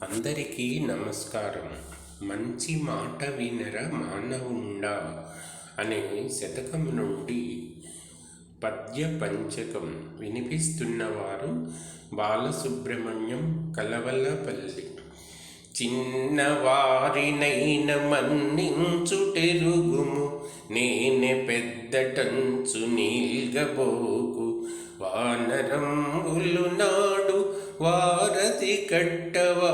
అందరికీ నమస్కారం. మంచి మాట వినర మానవుండా అనే శతకం నుండి పద్య పంచకం వినిపిస్తున్నవారు బాలసుబ్రహ్మణ్యం కలవలపల్లి. చిన్నవారినైన మన్నించుటెరుగుము, నేనె పెద్దటంచు నీల్గబోకు. వానరంబులు నాడు వారధి కట్టవా,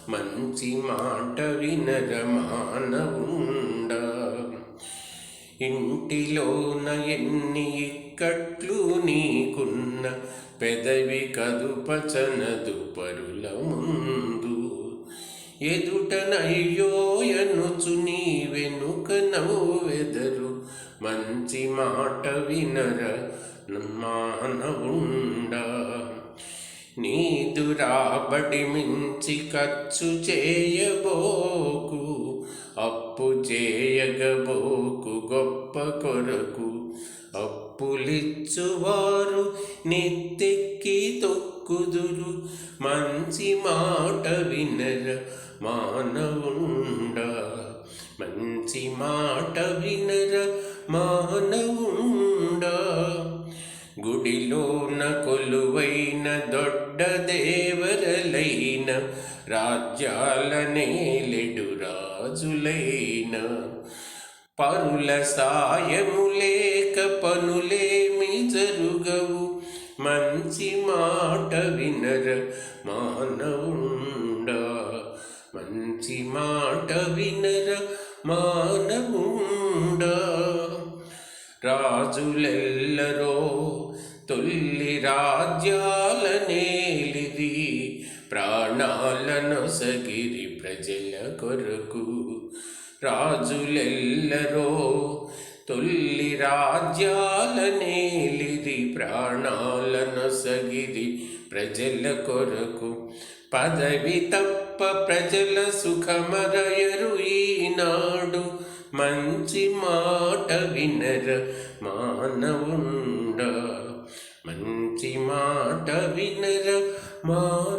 మంచి మాట వినర మానవుండా. ఇంటిలోన ఎన్ని ఇక్కట్లు నీకున్న, పెదవి కదుపచనదు పరుల ముందు. ఎదుటనయ్యోయనుచు నీ వెనుక నవ్వెదరు, మంచి మాట వినర మానవుండా. నీదు రాబడి మించి ఖర్చు చేయబోకు, అప్పు చేయగబోకు గొప్ప కొరకు. అప్పులిచ్చువారు నెత్తెక్కి తొక్కుదురు, మంచి మాట వినర మానవుండా. మంచి మాట వినర మానవుండా. గుడిలోన కొలువైన దొడ్డ దేవరలైన, రాజ్యాల నేలెడు రాజులైన, పరుల సాయము లేక పనులేమి జరుగవు, మంచి మాట వినర మానవుండా. మంచి మాట వినర మానవుండా. రాజులెల్లరో తొల్లి రాజ్యాల నేలిది, ప్రాణాలనొసగిరి ప్రజల కొరకు. రాజులెల్లరో తొల్లి రాజ్యాల నేలిది, ప్రాణాలనొసగిరి ప్రజల కొరకు. పదవి తప్ప ప్రజల సుఖమరయరు ఈనాడు, మంచి మాట వినర మానవుండా. మంచి మాట వినర మానవుండా.